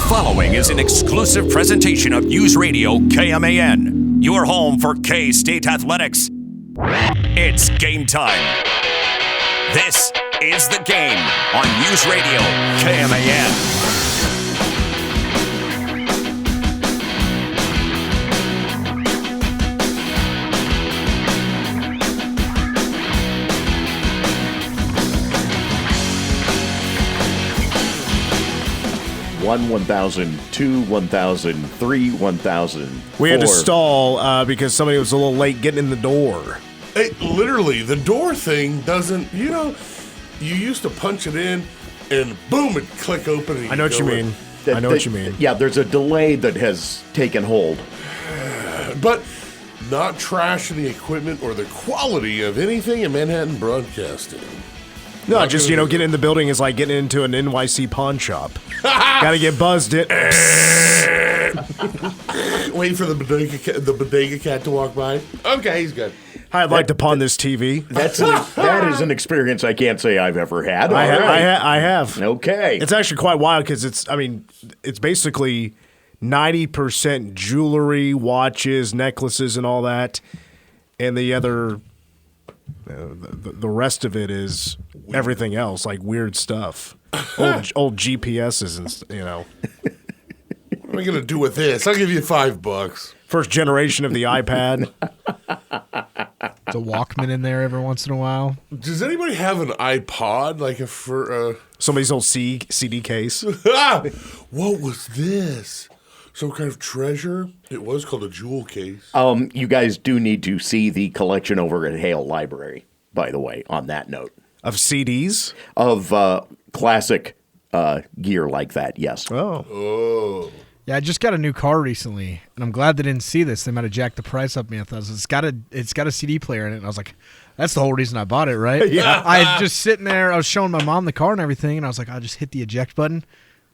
following is an exclusive presentation of News Radio KMAN, your home for K-State athletics. It's game time. This is The Game on News Radio KMAN. One, 1,000, 2, 1,000, 3, 1,000. We had to stall because somebody was a little late getting in the door. Literally, the door thing doesn't, you used to punch it in and boom, it'd click open. And I know what you mean. I know what you mean. Yeah, there's a delay that has taken hold. But not trashing the equipment or the quality of anything in Manhattan Broadcasting. No, just, getting in the building is like getting into an NYC pawn shop. Gotta get buzzed it. Wait for the bodega cat to walk by. Okay, he's good. I'd like to pawn this TV. That is an experience I can't say I've ever had. I have. Okay. It's actually quite wild because it's basically 90% jewelry, watches, necklaces, and all that. And the other... the rest of it is weird. Everything else, like weird stuff. Old GPSs and. What am I going to do with this? I'll give you $5. First generation of the iPad. It's a Walkman in there every once in a while. Does anybody have an iPod? Somebody's old CD case. What was this? Some kind of treasure? It was called a jewel case. You guys do need to see the collection over at Hale Library, by the way, on that note. Of CDs? Of classic gear like that, yes. Oh. Yeah, I just got a new car recently, and I'm glad they didn't see this. They might have jacked the price up me. I thought it's got a CD player in it, and I was like, that's the whole reason I bought it, right? Yeah. I just sitting there, I was showing my mom the car and everything, and I was like, I'll just hit the eject button.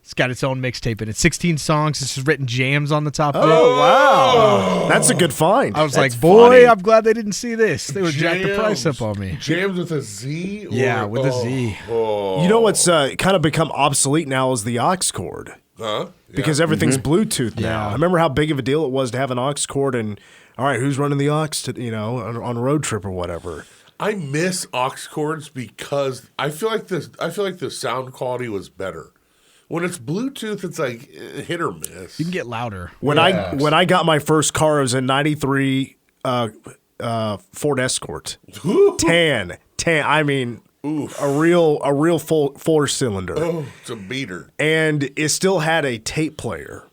It's got its own mixtape in it. 16 songs. It's just written jams on the top of it. Oh, wow. That's a good find. I was That's like, boy, funny. I'm glad they didn't see this. They would jack the price up on me. Jams with a Z? Yeah, with a Z. Oh. You know what's kind of become obsolete now is the aux cord. Huh? Yeah. Because everything's Bluetooth now. Yeah. I remember how big of a deal it was to have an aux cord and, all right, who's running the aux on a road trip or whatever. I miss aux cords because I feel like the sound quality was better. When it's Bluetooth, it's like hit or miss. You can get louder. When I got my first car, it was a 93 Ford Escort. Tan. I mean, oof. a real full four-cylinder. Oh, it's a beater. And it still had a tape player.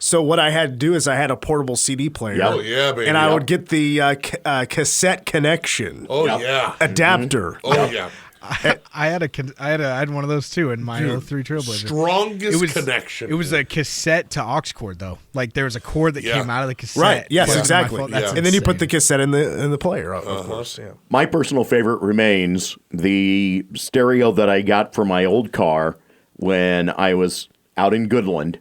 So what I had to do is I had a portable CD player. Oh, yeah, baby. And I would get the cassette connection. Oh, yeah. Adapter. Mm-hmm. Oh, yeah. I had one of those too in my 03 Trailblazer. Strongest connection. It was a cassette to aux cord though. Like there was a cord that came out of the cassette. Right. Yes, exactly. That's And then you put the insane. cassette in the player, of course. Yeah. My personal favorite remains the stereo that I got for my old car when I was out in Goodland.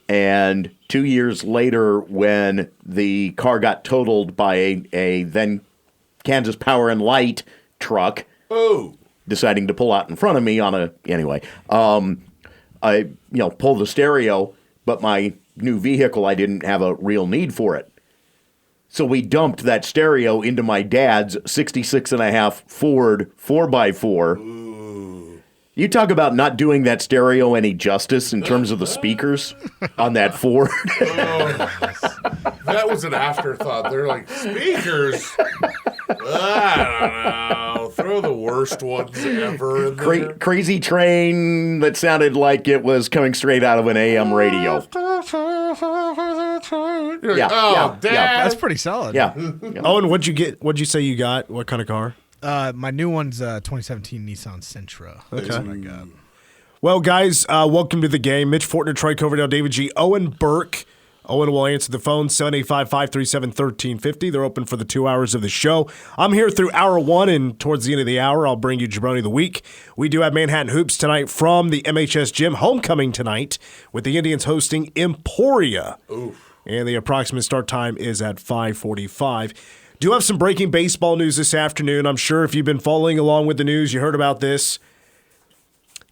And 2 years later, when the car got totaled by a then Kansas Power and Light truck, deciding to pull out in front of me on I pulled the stereo, but my new vehicle, I didn't have a real need for it. So we dumped that stereo into my dad's 66.5 Ford 4x4. Ooh. You talk about not doing that stereo any justice in terms of the speakers on that Ford. That was an afterthought. They're like, speakers? I don't know. Throw the worst ones ever in there. Crazy Train that sounded like it was coming straight out of an AM radio. You're like, Dad. That's pretty solid. Yeah. Owen, what'd you get? What'd you say you got? What kind of car? My new one's 2017 Nissan Sentra. Okay. That's what I got. Well, guys, welcome to the game. Mitch Fortner, Troy Coverdale, David G. Owen Burke. Owen will answer the phone, 785-537-1350. They're open for the 2 hours of the show. I'm here through hour one, and towards the end of the hour, I'll bring you Jabroni of the Week. We do have Manhattan Hoops tonight from the MHS Gym. Homecoming tonight with the Indians hosting Emporia. Oof. And the approximate start time is at 5:45. Do have some breaking baseball news this afternoon. I'm sure if you've been following along with the news, you heard about this.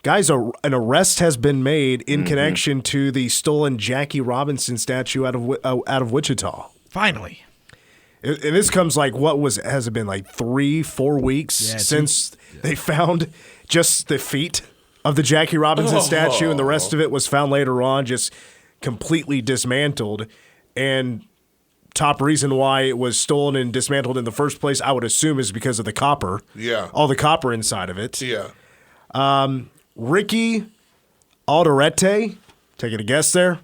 Guys, an arrest has been made in connection to the stolen Jackie Robinson statue out of Wichita. Finally. And this comes has it been 3-4 weeks since they found just the feet of the Jackie Robinson statue, and the rest of it was found later on just completely dismantled. And top reason why it was stolen and dismantled in the first place, I would assume, is because of the copper. Yeah. All the copper inside of it. Yeah. Ricky Alderete, taking a guess there,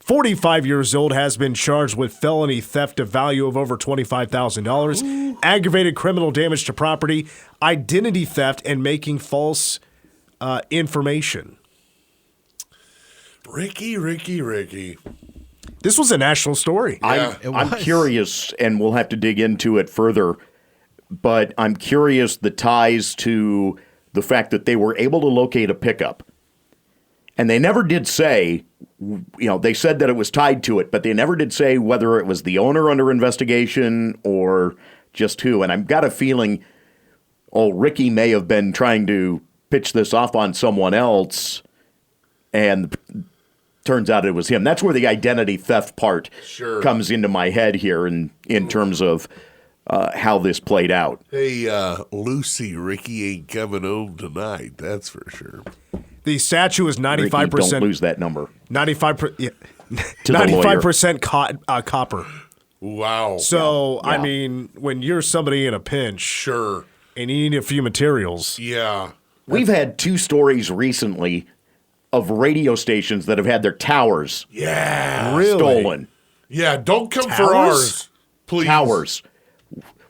45 years old, has been charged with felony theft of value of over $25,000, aggravated criminal damage to property, identity theft, and making false information. Ricky. This was a national story. I'm curious, and we'll have to dig into it further, but I'm curious the ties to the fact that they were able to locate a pickup. And they never did say, they said that it was tied to it, but they never did say whether it was the owner under investigation or just who. And I've got a feeling, Ricky may have been trying to pitch this off on someone else, and turns out it was him. That's where the identity theft part comes into my head here in terms of how this played out. Hey, Lucy, Ricky ain't coming home tonight, that's for sure. The statue is 95%. Ricky, don't lose that number. 95% copper. Wow. So, I mean, when you're somebody in a pinch and you need a few materials. Yeah. We've had 2 stories recently of radio stations that have had their towers stolen. Yeah, don't come for ours, please. Towers.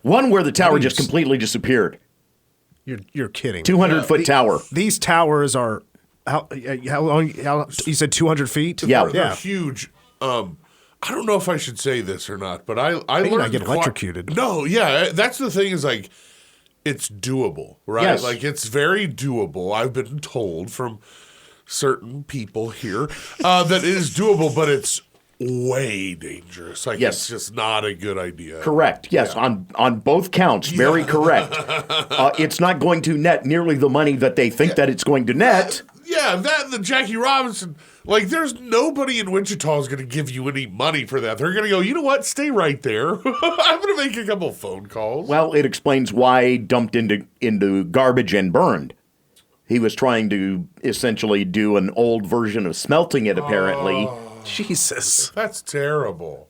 One where the tower just completely disappeared. You're kidding. 200-foot tower. These towers are how long? You said 200 feet? Yeah, they're huge. I don't know if I should say this or not, but I think learned I get electrocuted. No, yeah, that's the thing is it's doable, right? Yes. It's very doable. I've been told from certain people here that it is doable, but it's way dangerous. It's just not a good idea. Correct. Yes, on both counts, very correct. It's not going to net nearly the money that they think that it's going to net. That and the Jackie Robinson. There's nobody in Wichita is going to give you any money for that. They're going to go, you know what? Stay right there. I'm going to make a couple phone calls. Well, it explains why dumped into garbage and burned. He was trying to essentially do an old version of smelting it, apparently. Jesus. That's terrible.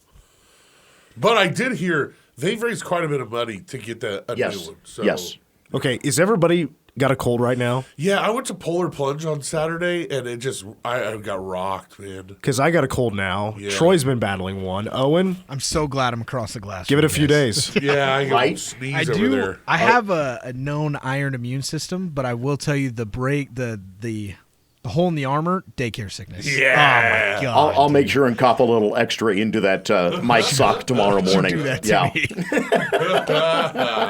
But I did hear they've raised quite a bit of money to get a new one. So. Yes. Okay, is everybody got a cold right now? Yeah, I went to Polar Plunge on Saturday, and it just I got rocked, man. Because I got a cold now. Yeah. Troy's been battling one. Owen? I'm so glad I'm across the glass. Give it a few days. Yeah, I got Right? sneeze over there. I have a known iron immune system, but I will tell you the hole in the armor, daycare sickness. Yeah. Oh my god. I'll make sure and cop a little extra into that Mike sock tomorrow morning. Do that to me.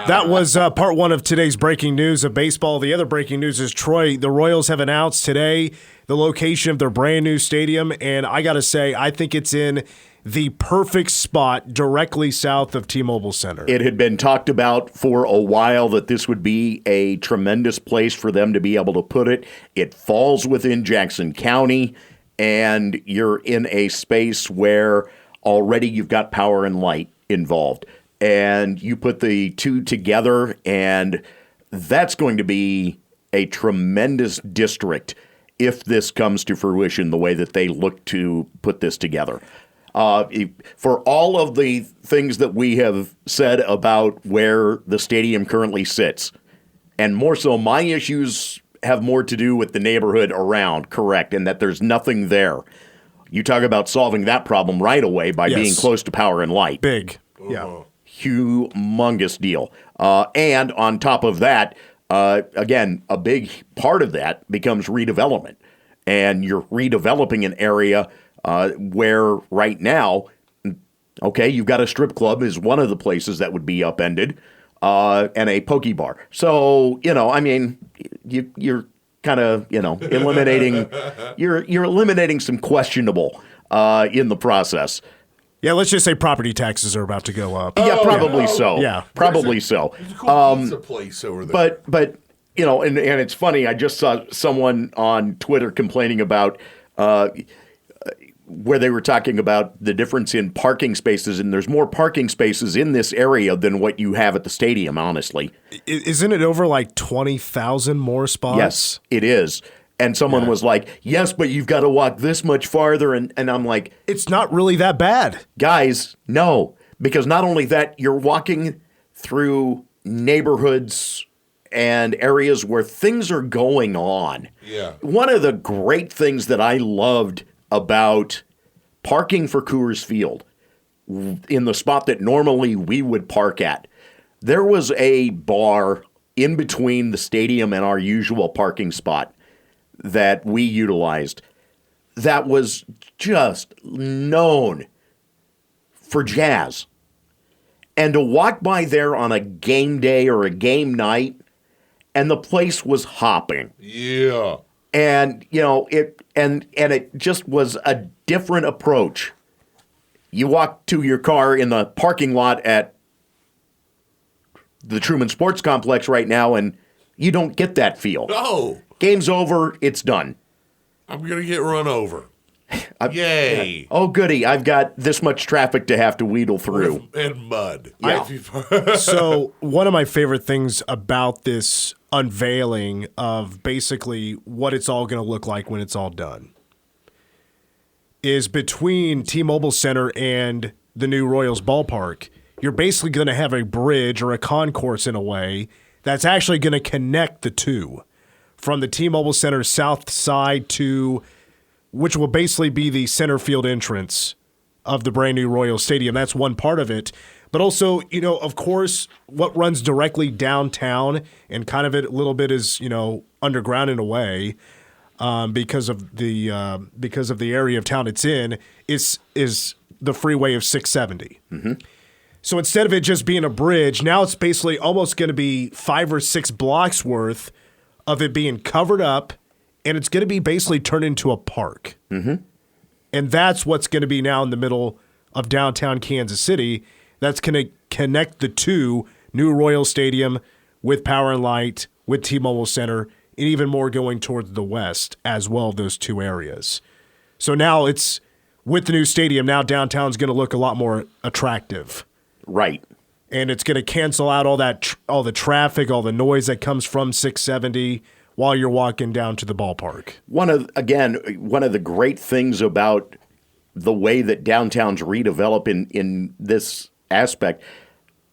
That was part one of today's breaking news of baseball. The other breaking news is Troy, the Royals have announced today the location of their brand new stadium, and I got to say, I think it's in the perfect spot directly south of T-Mobile Center. It had been talked about for a while that this would be a tremendous place for them to be able to put it. It falls within Jackson County, and you're in a space where already you've got power and light involved. And you put the two together, and that's going to be a tremendous district if this comes to fruition the way that they look to put this together. For all of the things that we have said about where the stadium currently sits, and more so my issues have more to do with the neighborhood around, correct, and that there's nothing there. You talk about solving that problem right away by being close to power and light. Big. Yeah. Humongous deal. And on top of that, again, a big part of that becomes redevelopment. And you're redeveloping an area where right now, okay, you've got a strip club is one of the places that would be upended, and a poke bar. So, I mean, you're kind of, eliminating, you're eliminating some questionable in the process. Yeah, let's just say property taxes are about to go up. Yeah, probably so. Yeah. Probably so. There's a cool pizza place over there. But and it's funny. I just saw someone on Twitter complaining about where they were talking about the difference in parking spaces, and there's more parking spaces in this area than what you have at the stadium, honestly. Isn't it over like 20,000 more spots? Yes, it is. And someone was like, yes, but you've got to walk this much farther. And I'm like, it's not really that bad. Guys, no. Because not only that, you're walking through neighborhoods and areas where things are going on. Yeah. One of the great things that I loved about parking for Coors Field in the spot that normally we would park at, there was a bar in between the stadium and our usual parking spot that we utilized that was just known for jazz. And to walk by there on a game day or a game night, and the place was hopping. Yeah. And, it just was a different approach. You walk to your car in the parking lot at the Truman Sports Complex right now, and you don't get that feel. No. Game's over. It's done. I'm going to get run over. Yay. Oh, goody. I've got this much traffic to have to wheedle through. And mud. Yeah. So one of my favorite things about this unveiling of basically what it's all going to look like when it's all done is between T-Mobile Center and the new Royals ballpark, you're basically going to have a bridge or a concourse in a way that's actually going to connect the two from the T-Mobile Center south side to which will basically be the center field entrance of the brand new Royal Stadium. That's one part of it. But also, of course, what runs directly downtown and kind of a little bit is, underground in a way because of the area of town it's in is the freeway of 670. Mm-hmm. So instead of it just being a bridge, now it's basically almost going to be 5 or 6 blocks worth of it being covered up, and it's going to be basically turned into a park. Mm-hmm. And that's what's going to be now in the middle of downtown Kansas City. That's going to connect the two, new Royal Stadium with Power and Light, with T-Mobile Center, and even more going towards the west as well, those two areas. So now it's, with the new stadium, now downtown's going to look a lot more attractive. Right. And it's going to cancel out all the traffic, all the noise that comes from 670 while you're walking down to the ballpark. One of the great things about the way that downtown's redevelop in this aspect,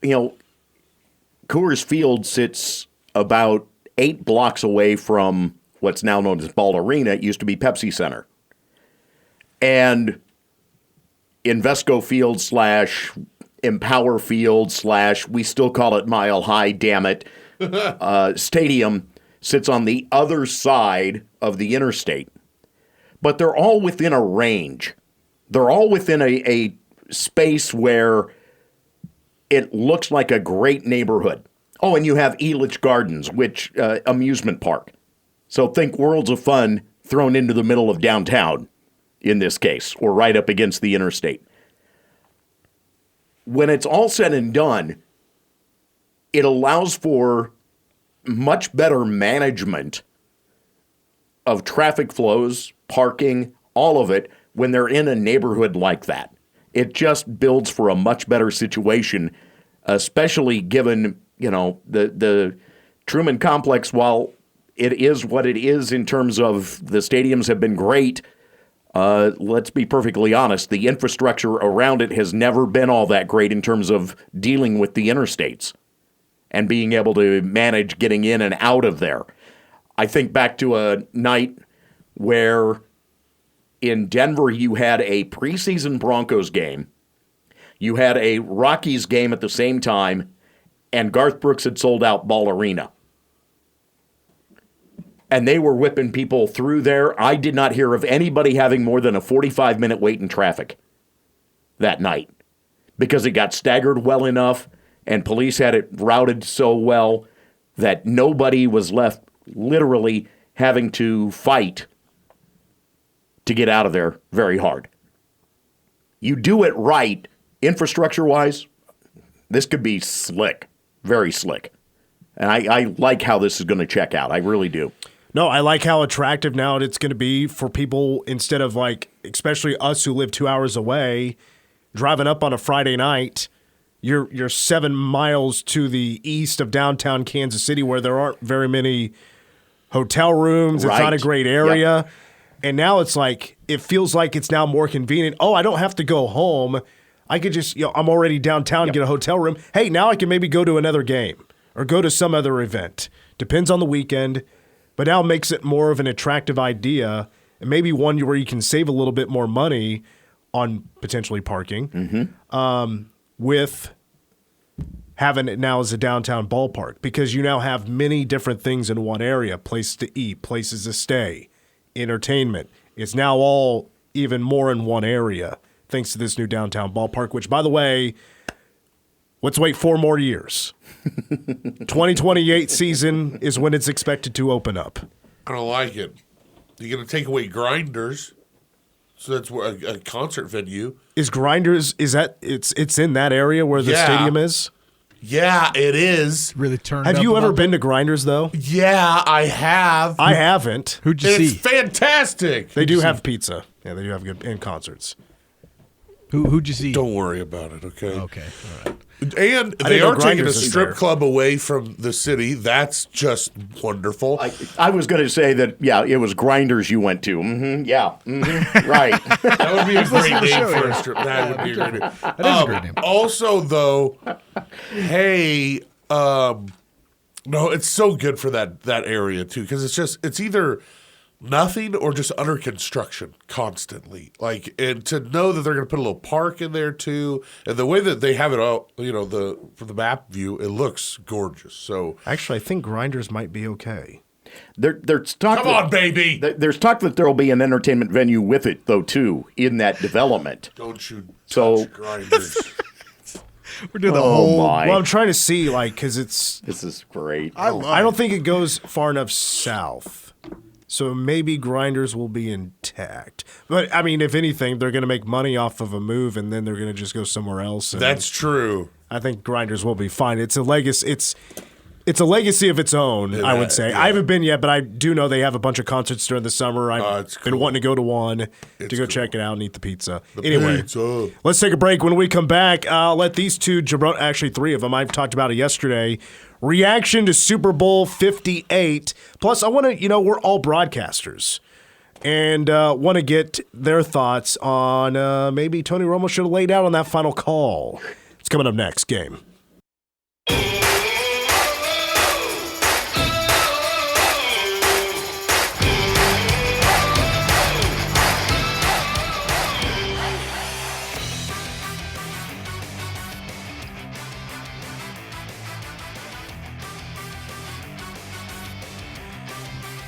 Coors Field sits about 8 blocks away from what's now known as Ball Arena. It used to be Pepsi Center. And Invesco Field / Empower Field / we still call it Mile High, damn it, Stadium sits on the other side of the interstate. But they're all within a range. They're all within a space where it looks like a great neighborhood. Oh, and you have Elitch Gardens, which amusement park. So think Worlds of Fun thrown into the middle of downtown in this case, or right up against the interstate. When it's all said and done, it allows for much better management of traffic flows, parking, all of it, when they're in a neighborhood like that. It just builds for a much better situation, especially given, the Truman Complex, while it is what it is in terms of the stadiums have been great, let's be perfectly honest, the infrastructure around it has never been all that great in terms of dealing with the interstates and being able to manage getting in and out of there. I think back to a night where in Denver you had a preseason Broncos game, you had a Rockies game at the same time, and Garth Brooks had sold out Ball Arena. And they were whipping people through there. I did not hear of anybody having more than a 45-minute wait in traffic that night because it got staggered well enough and police had it routed so well that nobody was left literally having to fight to get out of there very hard. You do it right, infrastructure-wise, this could be slick, very slick. And I like how this is going to check out. I really do. No, I like how attractive now it's going to be for people instead of like, especially us who live 2 hours away, driving up on a Friday night. You're 7 miles to the east of downtown Kansas City where there aren't very many hotel rooms. It's not a great area. Yep. And now it's like, it feels like it's now more convenient. Oh, I don't have to go home. I could just, I'm already downtown, get a hotel room. Hey, now I can maybe go to another game or go to some other event. Depends on the weekend. But now it makes it more of an attractive idea and maybe one where you can save a little bit more money on potentially parking with having it now as a downtown ballpark because you now have many different things in one area, places to eat, places to stay, entertainment. It's now all even more in one area thanks to this new downtown ballpark, which, by the way, let's wait 4 more years. 2028 season is when it's expected to open up. I don't like it. You're going to take away Grinders, so that's a concert venue. Is Grinders? Is that it's in that area where the stadium is? Yeah, it is. Really turned. Have you ever been to Grinders though? Yeah, I have. I haven't. Who'd you see? It's fantastic. They do have pizza. Yeah, they do have good and concerts. Who'd you see? Don't worry about it, okay? Okay, all right. And they are taking a strip club away from the city. That's just wonderful. I was going to say that, it was Grinders you went to. Right. That would be a great name for a strip. That would be a great name. That is a great name. Also, though, hey, no, it's so good for that area, too, because it's either nothing or just under construction constantly. And to know that they're going to put a little park in there too, and the way that they have it all, from the map view, it looks gorgeous. So actually, I think Grinders might be okay. There's talk. Come on, baby. There's talk that there will be an entertainment venue with it, though, too, in that development. Don't you touch Grinders. We're doing the whole. My. Well, I'm trying to see, because this is great. I don't think it goes far enough south. So maybe Grinders will be intact. But, I mean, if anything, they're going to make money off of a move, and then they're going to just go somewhere else. That's true. I think Grinders will be fine. It's a legacy. It's a legacy of its own, I would say. Yeah. I haven't been yet, but I do know they have a bunch of concerts during the summer. I've been wanting to go to one to go check it out and eat the pizza. Anyway, let's take a break. When we come back, I'll let these two, actually 3 of them, I've talked about it yesterday, reaction to Super Bowl 58. Plus, I want to, we're all broadcasters. And want to get their thoughts on maybe Tony Romo should have laid out on that final call. It's coming up next. Game.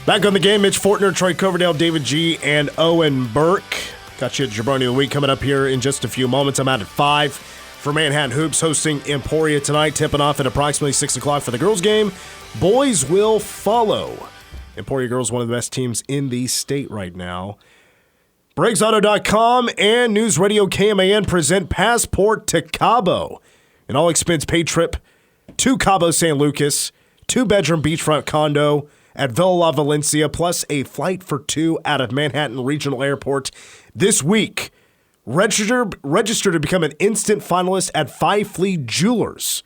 Back on the game, Mitch Fortner, Troy Coverdale, David G., and Owen Burke. Got you at Jabroni of the Week coming up here in just a few moments. I'm out at 5 for Manhattan Hoops hosting Emporia tonight, tipping off at approximately 6 o'clock for the girls' game. Boys will follow. Emporia girls, one of the best teams in the state right now. BriggsAuto.com and News Radio KMAN present Passport to Cabo. An all-expense paid trip to Cabo San Lucas, 2-bedroom beachfront condo at Villa La Valencia, plus a flight for 2 out of Manhattan Regional Airport this week. Register to become an instant finalist at Five Fleet Jewelers.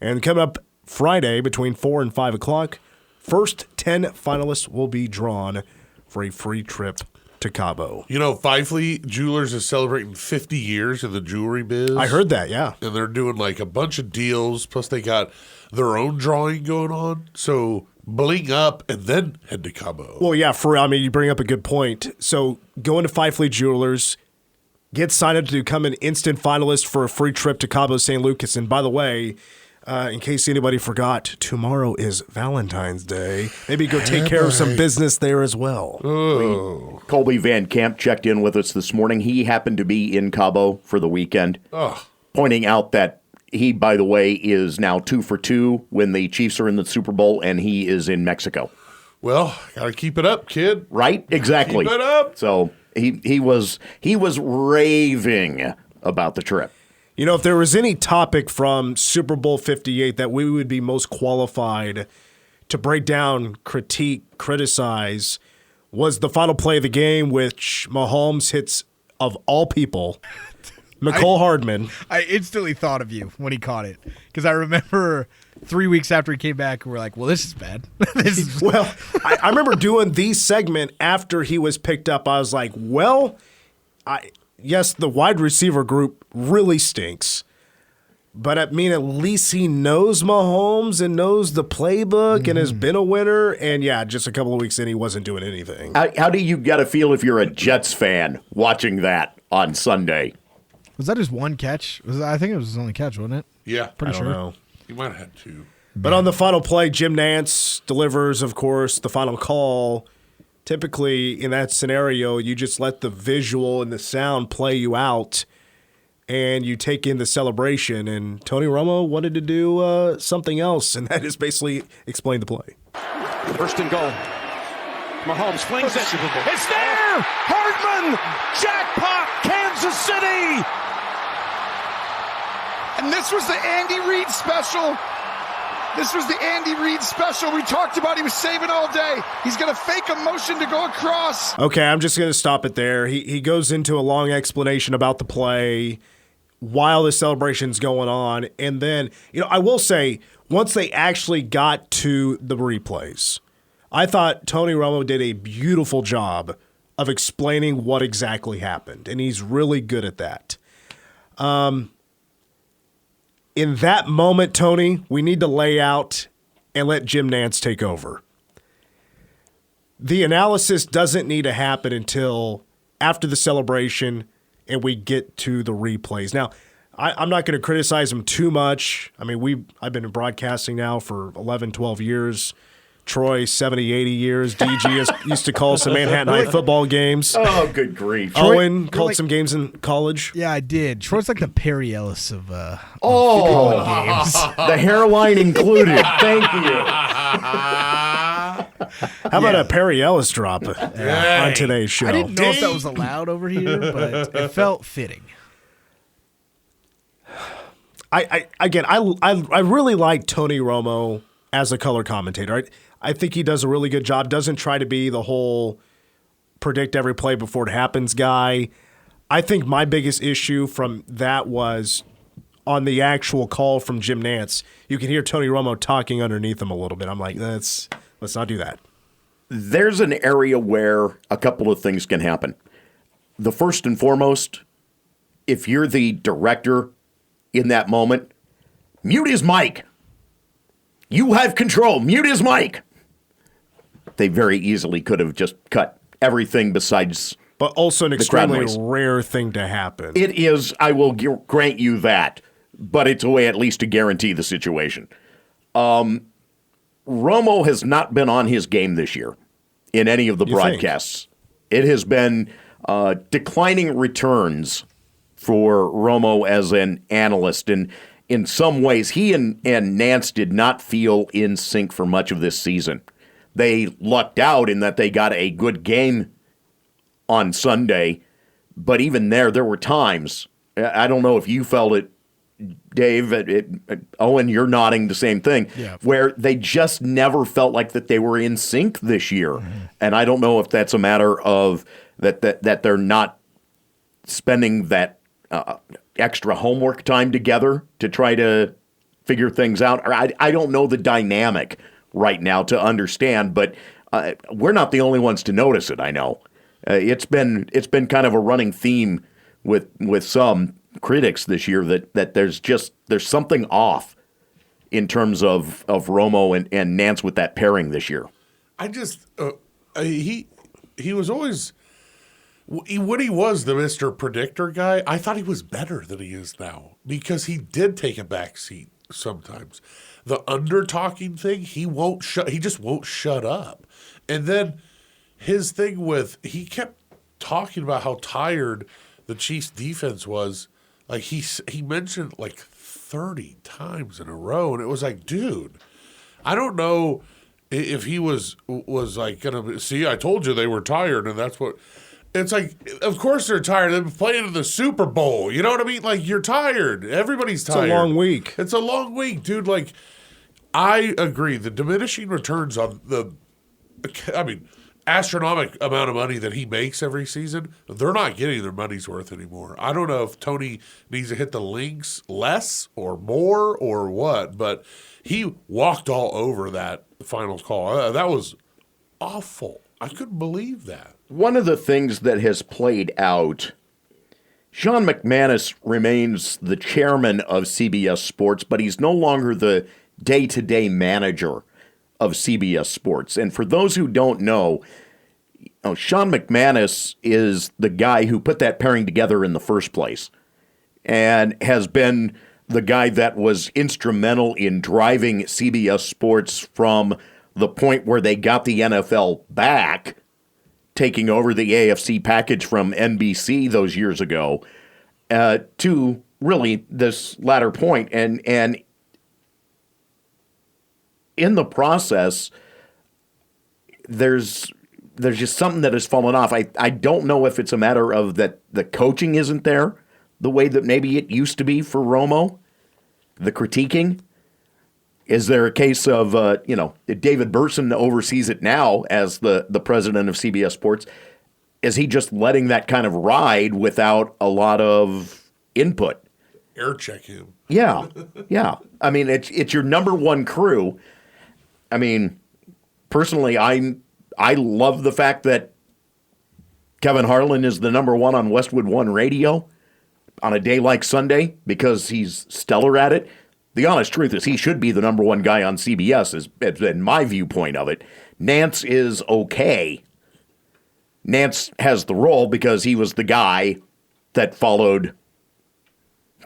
And coming up Friday between 4 and 5 o'clock, first 10 finalists will be drawn for a free trip to Cabo. Five Fleet Jewelers is celebrating 50 years in the jewelry biz. I heard that, yeah. And they're doing a bunch of deals, plus they got their own drawing going on. So bling up and then head to Cabo. Well, yeah, you bring up a good point. So go into Five Fleet Jewelers, get signed up to become an instant finalist for a free trip to Cabo San Lucas. And by the way, in case anybody forgot, tomorrow is Valentine's Day. Maybe go take care of some business there as well. Oh. Colby Van Camp checked in with us this morning. He happened to be in Cabo for the weekend, pointing out that he, by the way, is now 2 for 2 when the Chiefs are in the Super Bowl, and he is in Mexico. Well, gotta keep it up, kid. Right? Exactly. Keep it up. So he was raving about the trip. You know, if there was any topic from Super Bowl 58 that we would be most qualified to break down, critique, criticize, was the final play of the game, which Mahomes hits, of all people, McCole Hardman. I instantly thought of you when he caught it because I remember 3 weeks after he came back, we were like, well, this is bad. Well, I remember doing the segment after he was picked up. I was like, well, yes, the wide receiver group really stinks. But I mean, at least he knows Mahomes and knows the playbook and has been a winner. And yeah, just a couple of weeks in, he wasn't doing anything. How do you get a feel if you're a Jets fan watching that on Sunday? Was that his one catch? I think it was his only catch, wasn't it? Yeah. Pretty I sure. don't know. He might have had 2. But on the final play, Jim Nantz delivers, of course, the final call. Typically, in that scenario, you just let the visual and the sound play you out, and you take in the celebration. And Tony Romo wanted to do something else, and that is basically explain the play. First and goal. Mahomes flings it. It's there! Hardman! Jackpot! Kansas City! And this was the Andy Reid special. This was the Andy Reid special we talked about. He was saving all day. He's going to fake a motion to go across. Okay, I'm just going to stop it there. He goes into a long explanation about the play while the celebration's going on. And then, I will say, once they actually got to the replays, I thought Tony Romo did a beautiful job of explaining what exactly happened. And he's really good at that. In that moment, Tony, we need to lay out and let Jim Nantz take over. The analysis doesn't need to happen until after the celebration and we get to the replays. Now, I'm not going to criticize him too much. I mean, I've been in broadcasting now for 11, 12 years. Troy, 70, 80 years. DG used to call some Manhattan High football games. Oh, good grief. Owen called some games in college. Yeah, I did. Troy's like the Perry Ellis of games. the hairline included. Thank you. How about a Perry Ellis drop on today's show? I didn't know if that was allowed over here, but it felt fitting. I really like Tony Romo as a color commentator. I think he does a really good job. Doesn't try to be the whole predict every play before it happens guy. I think my biggest issue from that was on the actual call from Jim Nantz. You can hear Tony Romo talking underneath him a little bit. I'm like, let's not do that. There's an area where a couple of things can happen. The first and foremost, if you're the director in that moment, mute his mic. You have control. Mute his mic. They very easily could have just cut everything besides. But also an extremely rare thing to happen. It is. I will grant you that. But it's a way at least to guarantee the situation. Romo has not been on his game this year in any of the broadcasts. It has been declining returns for Romo as an analyst. And in some ways, he and Nantz did not feel in sync for much of this season. They lucked out in that they got a good game on Sunday, but even there were times, I don't know if you felt it, Dave, Owen, you're nodding the same thing, where they just never felt like that they were in sync this year. Mm-hmm. And I don't know if that's a matter of that they're not spending that extra homework time together to try to figure things out. Or I don't know the dynamic right now to understand, but we're not the only ones to notice it, I know. It's been kind of a running theme with some critics this year that there's something off in terms of Romo and Nantz with that pairing this year. I just he was always when he was the Mr. Predictor guy, I thought he was better than he is now because he did take a back seat sometimes. The under-talking thing, he just won't shut up. And then his thing he kept talking about how tired the Chiefs defense was. Like he mentioned like 30 times in a row, and it was like, dude, I don't know if he was like gonna see. I told you they were tired, and that's what. It's like, of course they're tired. They've been playing in the Super Bowl. You know what I mean? Like, you're tired. Everybody's tired. It's a long week. It's a long week, dude. Like, I agree. The diminishing returns on astronomical amount of money that he makes every season, they're not getting their money's worth anymore. I don't know if Tony needs to hit the links less or more or what, but he walked all over that final call. That was awful. I couldn't believe that. One of the things that has played out, Sean McManus remains the chairman of CBS Sports, but he's no longer the day-to-day manager of CBS Sports. And for those who don't know, Sean McManus is the guy who put that pairing together in the first place and has been the guy that was instrumental in driving CBS Sports from the point where they got the NFL back, taking over the AFC package from NBC those years ago, to really this latter point. And in the process, there's just something that has fallen off. I don't know if it's a matter of that the coaching isn't there the way that maybe it used to be for Romo, the critiquing. Is there a case of, David Burson oversees it now as the president of CBS Sports? Is he just letting that kind of ride without a lot of input? Air check him. Yeah. I mean, it's your number one crew. I mean, personally, I love the fact that Kevin Harlan is the number one on Westwood One Radio on a day like Sunday because he's stellar at it. The honest truth is he should be the number one guy on CBS, is in my viewpoint of it. Nance is okay. Nance has the role because he was the guy that followed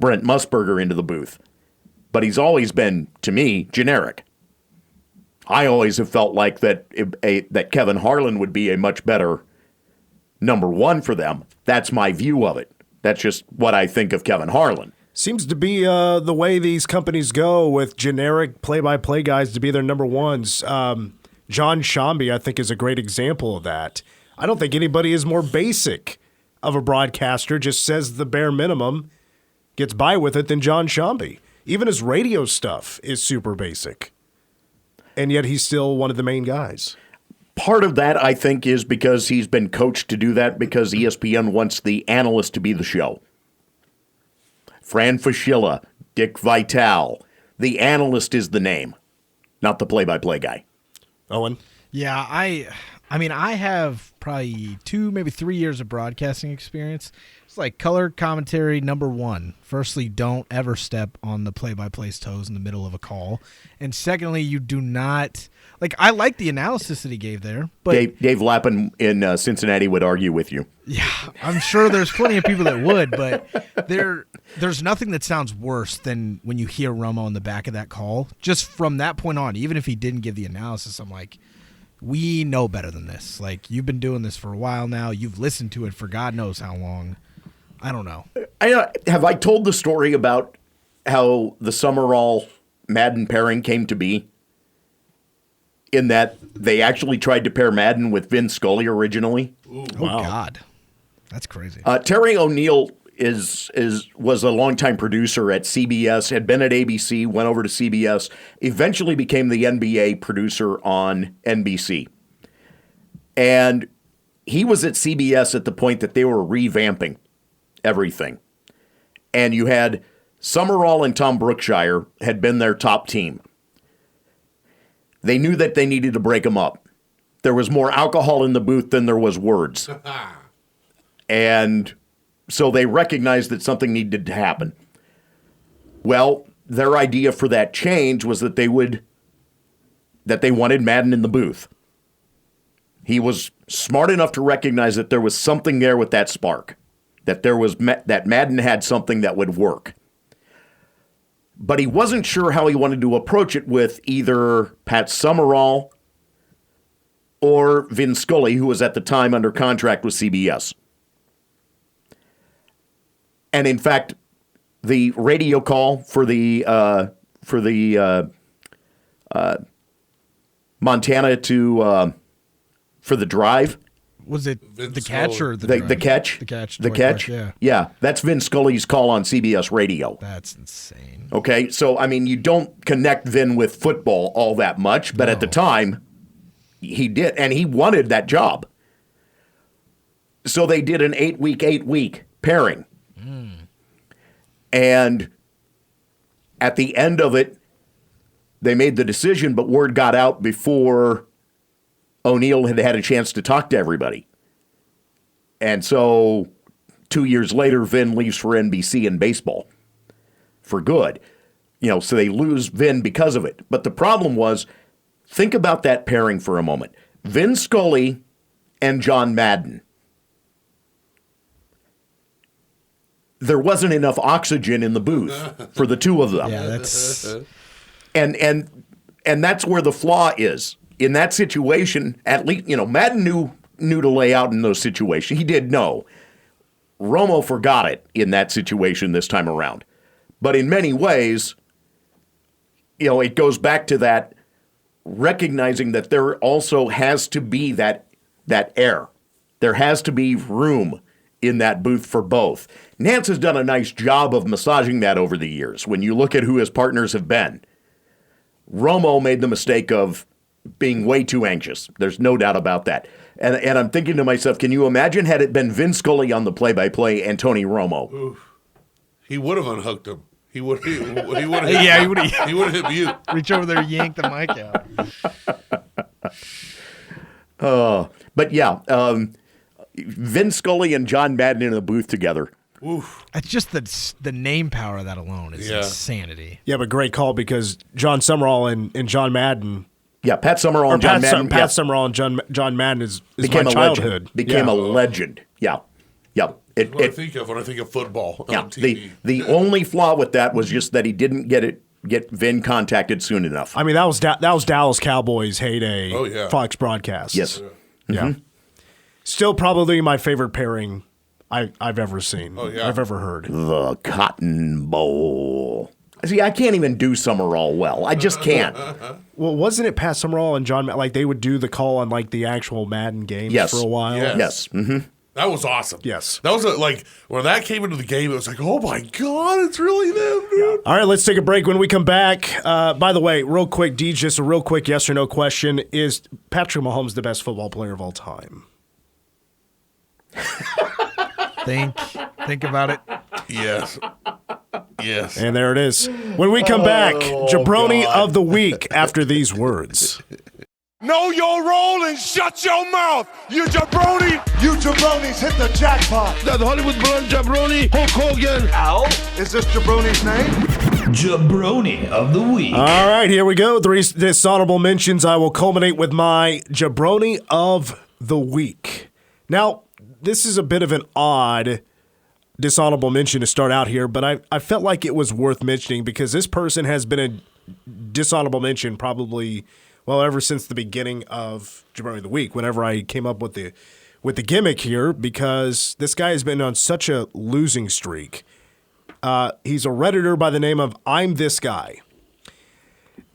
Brent Musburger into the booth. But he's always been, to me, generic. I always have felt like that Kevin Harlan would be a much better number one for them. That's my view of it. That's just what I think of Kevin Harlan. Seems to be the way these companies go with generic play-by-play guys to be their number ones. John Shambi, I think, is a great example of that. I don't think anybody is more basic of a broadcaster, just says the bare minimum, gets by with it, than John Shambi. Even his radio stuff is super basic. And yet he's still one of the main guys. Part of that, I think, is because he's been coached to do that because ESPN wants the analyst to be the show. Fran Fraschilla, Dick Vitale. The analyst is the name, not the play-by-play guy. Owen? Yeah, I mean, I have probably 2, maybe 3 years of broadcasting experience. It's like color commentary number one. Firstly, don't ever step on the play-by-play's toes in the middle of a call. And secondly, you do not – like, I like the analysis that he gave there. But Dave Lappin in Cincinnati would argue with you. Yeah, I'm sure there's plenty of people that would, but there's nothing that sounds worse than when you hear Romo in the back of that call. Just from that point on, even if he didn't give the analysis, I'm like – we know better than this. Like, you've been doing this for a while now. You've listened to it for God knows how long. I don't know. Have I told the story about how the Summerall Madden pairing came to be? In that they actually tried to pair Madden with Vin Scully originally. Ooh, wow. God. That's crazy. Terry O'Neill was a longtime producer at CBS, had been at ABC, went over to CBS, eventually became the NBA producer on NBC. And he was at CBS at the point that they were revamping everything. And you had Summerall and Tom Brookshire had been their top team. They knew that they needed to break them up. There was more alcohol in the booth than there was words. And so they recognized that something needed to happen. Well, their idea for that change was that they wanted Madden in the booth. He was smart enough to recognize that there was something there with that spark, that that Madden had something that would work. But he wasn't sure how he wanted to approach it with either Pat Summerall or Vin Scully, who was at the time under contract with CBS. And in fact, the radio call for the Montana for the drive Was it Vin the catch Scully. or the The catch? The catch. The Dwight catch? Clark, yeah. Yeah, that's Vin Scully's call on CBS Radio. That's insane. Okay, so, I mean, you don't connect Vin with football all that much, but at the time, he did, and he wanted that job. So they did an 8-week pairing. And at the end of it, they made the decision, but word got out before O'Neill had had a chance to talk to everybody. And so 2 years later, Vin leaves for NBC in baseball for good. So they lose Vin because of it. But the problem was, think about that pairing for a moment. Vin Scully and John Madden. There wasn't enough oxygen in the booth for the two of them. Yeah, that's And that's where the flaw is. In that situation, at least, Madden knew to lay out in those situations. He did know. Romo forgot it in that situation this time around. But in many ways, it goes back to that recognizing that there also has to be that air. There has to be room in that booth for both. Nance has done a nice job of massaging that over the years. When you look at who his partners have been, Romo made the mistake of being way too anxious. There's no doubt about that. And I'm thinking to myself, can you imagine had it been Vin Scully on the play-by-play and Tony Romo? Oof. He would have unhooked him. He would have. Yeah, he would've- He would have hit mute. reach over there, yank the mic out. But yeah, Vin Scully and John Madden in the booth together. Oof. It's just the name power of that alone is Yeah. insanity. Yeah, but great call because John Summerall and John Madden. Yeah, Pat Summerall Or and John Pat, Madden Pat Summerall and John Madden is became my a childhood. legend. Became a legend. Yeah. Yeah. That's what I think of when I think of football Yeah, on TV. the only flaw with that was just that he didn't get Vin contacted soon enough. I mean, that was Dallas Cowboys' heyday. Oh, yeah. Fox broadcast. Yes. Yeah. Still probably my favorite pairing I've ever seen. Oh, yeah. I've ever heard. The Cotton Bowl. See, I can't even do Summerall well. I just can't. Well, wasn't it Pat Summerall and John? Like they would do the call on like the actual Madden games Yes. for a while. Yes. Yes. Mm-hmm. That was awesome. Yes. That was like when that came into the game, it was like, oh my God, it's really them, dude. All right, let's take a break. When we come back, by the way, real quick, DJ, just a real quick yes or no question: is Patrick Mahomes the best football player of all time? Think about it. Yes. Yes. And there it is. When we come back, Jabroni of the week after these words. Know your role and shut your mouth. You jabroni. You jabronis hit the jackpot. That Hollywood blonde jabroni, Hulk Hogan. Ow. Is this jabroni's name? Jabroni of the week. All right, here we go. 3 dishonorable mentions. I will culminate with my Jabroni of the week. Now, this is a bit of an odd dishonorable mention to start out here, but I felt like it was worth mentioning because this person has been a dishonorable mention probably, well, ever since the beginning of Jabroni of the week, whenever I came up with the gimmick here, because this guy has been on such a losing streak. He's a Redditor by the name of I'm This Guy.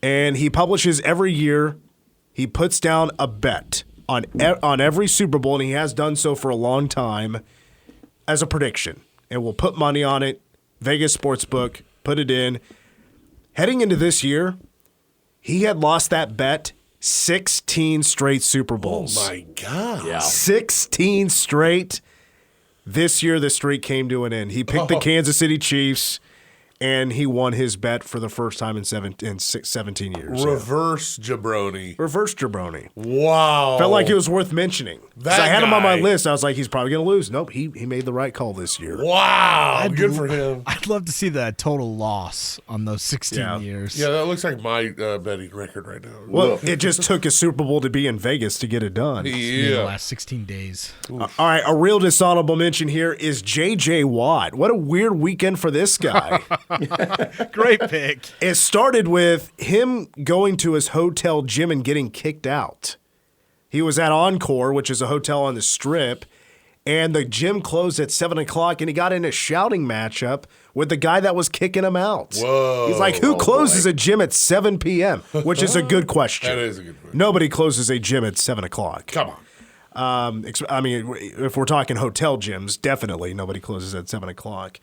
And he publishes every year, he puts down a bet on every Super Bowl, and he has done so for a long time, as a prediction. And we'll put money on it, Vegas Sportsbook, put it in. Heading into this year, he had lost that bet 16 straight Super Bowls. Oh my God. Yeah. 16 straight. This year, the streak came to an end. He picked the Kansas City Chiefs, and he won his bet for the first time in 17 years. Reverse jabroni. Reverse Jabroni. Wow. Felt like it was worth mentioning. 'Cause That I had him on my guy. list. I was like, he's probably going to lose. Nope, he made the right call this year. Wow. Good for him. I'd love to see the total loss on those 16 Yeah. Yeah, that looks like my betting record right now. Well, it just took a Super Bowl to be in Vegas to get it done. in the Yeah. last 16 days. All right, a real dishonorable mention here is J.J. Watt. What a weird weekend for this guy. Great pick. It started with him going to his hotel gym and getting kicked out. He was at Encore, which is a hotel on the Strip, and the gym closed at 7 o'clock, and he got in a shouting matchup with the guy that was kicking him out. Whoa. He's like, who closes a gym at 7 p.m.? Which is a good question. That is a good question. Nobody closes a gym at 7 o'clock. Come on. I mean, if we're talking hotel gyms, definitely nobody closes at 7 o'clock.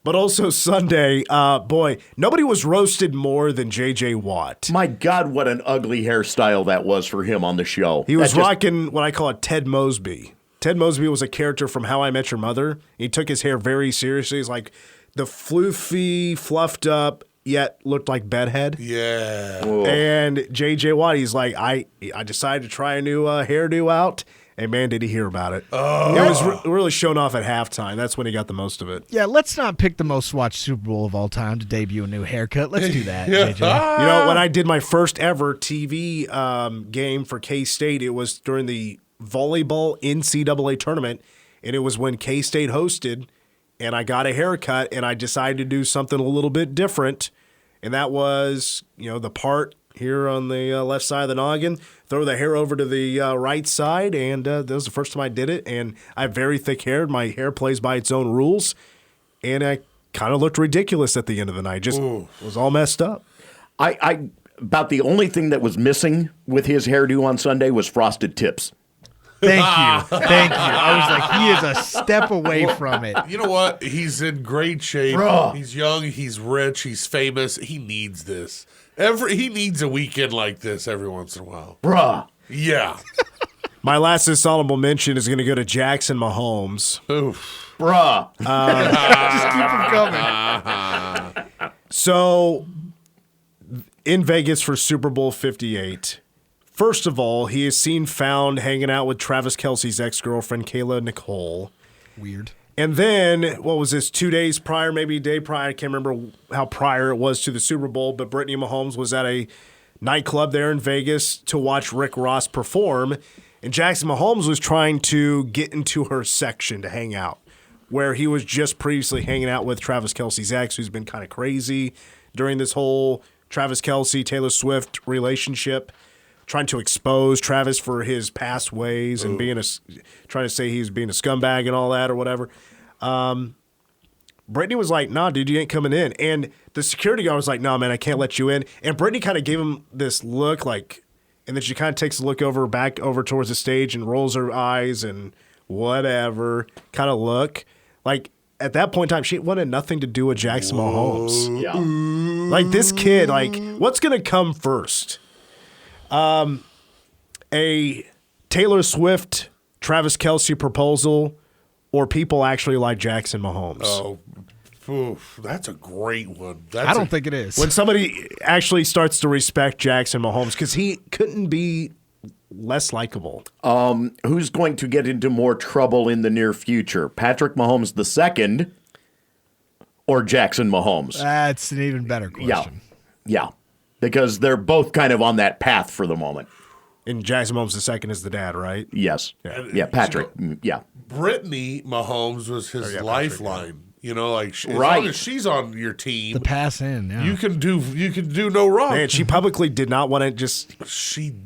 But also Sunday, boy, nobody was roasted more than J.J. Watt. My God, what an ugly hairstyle that was for him on the show. He was rocking what I call a Ted Mosby. Ted Mosby was a character from How I Met Your Mother. He took his hair very seriously. He's like the floofy, fluffed up, yet looked like bedhead. Yeah. Whoa. And J.J. Watt, he's like, I decided to try a new hairdo out. And man, did he hear about it. Oh. It was really shown off at halftime. That's when he got the most of it. Yeah, let's not pick the most watched Super Bowl of all time to debut a new haircut. Let's do that, JJ. You know, when I did my first ever TV game for K-State, it was during the volleyball NCAA tournament, and it was when K-State hosted, and I got a haircut, and I decided to do something a little bit different, and that was, the part here on the left side of the noggin, throw the hair over to the right side, and that was the first time I did it. And I have very thick hair. My hair plays by its own rules, and I kind of looked ridiculous at the end of the night. Just was all messed up. I about the only thing that was missing with his hairdo on Sunday was frosted tips. Thank you. I was like, he is a step away from it. You know what? He's in great shape. Bruh. He's young. He's rich. He's famous. He needs this. He needs a weekend like this every once in a while. Bruh. Yeah. My last dishonorable mention is going to go to Jackson Mahomes. Oof. Bruh. Just keep him coming. So, in Vegas for Super Bowl 58, first of all, he is seen found hanging out with Travis Kelce's ex-girlfriend, Kayla Nicole. Weird. And then, what was this, 2 days prior, maybe a day prior, I can't remember how prior it was to the Super Bowl, but Brittany Mahomes was at a nightclub there in Vegas to watch Rick Ross perform, and Jackson Mahomes was trying to get into her section to hang out, where he was just previously hanging out with Travis Kelce's ex, who's been kind of crazy during this whole Travis Kelce, Taylor Swift relationship, trying to expose Travis for his past ways and trying to say he was being a scumbag and all that or whatever. Brittany was like, nah, dude, you ain't coming in. And the security guard was like, nah, man, I can't let you in. And Brittany kind of gave him this look and then she kind of takes a look back over towards the stage and rolls her eyes and whatever kind of look. Like, at that point in time, she wanted nothing to do with Jackson Mahomes. Yeah. Like, this kid, what's going to come first? A Taylor Swift, Travis Kelce proposal, or people actually like Jackson Mahomes? Oh, that's a great one. I don't think it is. When somebody actually starts to respect Jackson Mahomes, because he couldn't be less likable. Who's going to get into more trouble in the near future? Patrick Mahomes II or Jackson Mahomes? That's an even better question. Yeah. Because they're both kind of on that path for the moment. And Jackson Mahomes II is the dad, right? Yes. Yeah, Patrick. Yeah. Brittany Mahomes was his lifeline. As right. long as she's on your team, the pass in, yeah. you can do no wrong. Man, she publicly did not want to just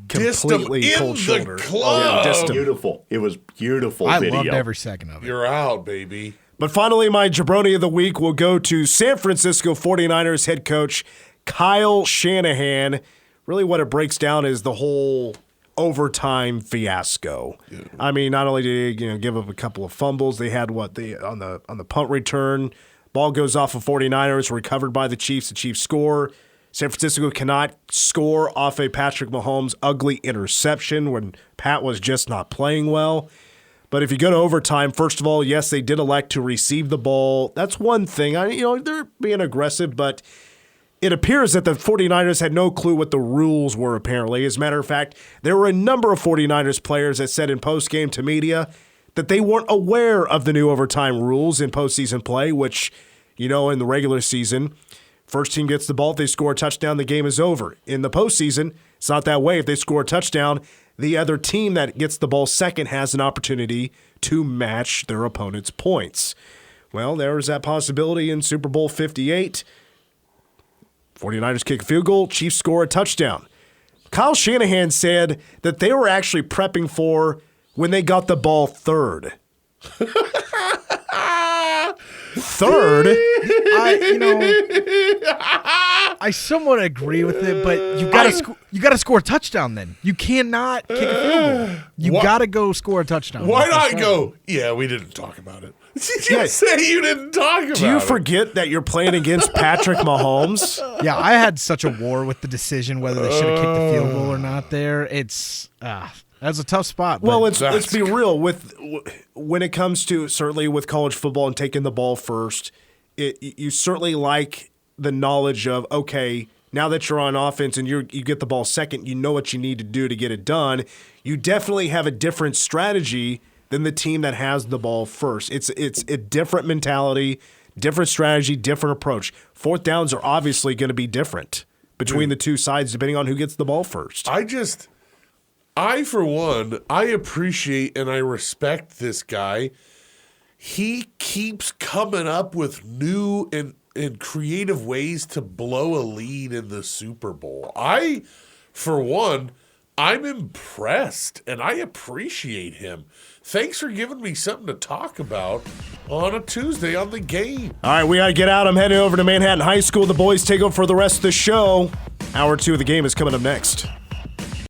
completely cold shoulder. Club. Beautiful. It was beautiful I video. loved every second of it. You're out, baby. But finally, my jabroni of the week will go to San Francisco 49ers head coach Kyle Shanahan. Really what it breaks down is the whole overtime fiasco. Yeah. I mean, not only did he give up a couple of fumbles, they had on the punt return, ball goes off of 49ers, recovered by the Chiefs score. San Francisco cannot score off a Patrick Mahomes ugly interception when Pat was just not playing well. But if you go to overtime, first of all, yes, they did elect to receive the ball. That's one thing. They're being aggressive, but it appears that the 49ers had no clue what the rules were, apparently. As a matter of fact, there were a number of 49ers players that said in postgame to media that they weren't aware of the new overtime rules in postseason play, which, in the regular season, first team gets the ball, if they score a touchdown, the game is over. In the postseason, it's not that way. If they score a touchdown, the other team that gets the ball second has an opportunity to match their opponent's points. Well, there was that possibility in Super Bowl 58. 49ers kick a field goal, Chiefs score a touchdown. Kyle Shanahan said that they were actually prepping for when they got the ball third. Third? I somewhat agree with it, but you got to score a touchdown. Then you cannot kick a field goal. You got to go score a touchdown. Why not go? Yeah, we didn't talk about it. Did you say you didn't talk about it? Do you forget that you're playing against Patrick Mahomes? Yeah, I had such a war with the decision whether they should have kicked the field goal or not. That's a tough spot. Well, let's be real. When it comes to certainly with college football and taking the ball first, you certainly like the knowledge of, okay, now that you're on offense and you get the ball second, you know what you need to do to get it done. You definitely have a different strategy than the team that has the ball first. It's a different mentality, different strategy, different approach. Fourth downs are obviously going to be different between the two sides depending on who gets the ball first. I, for one, I appreciate and I respect this guy. He keeps coming up with new and creative ways to blow a lead in the Super Bowl. For one, I'm impressed and I appreciate him. Thanks for giving me something to talk about on a Tuesday on the game. All right, we got to get out. I'm heading over to Manhattan High School. The boys take over for the rest of the show. Hour 2 of the game is coming up next.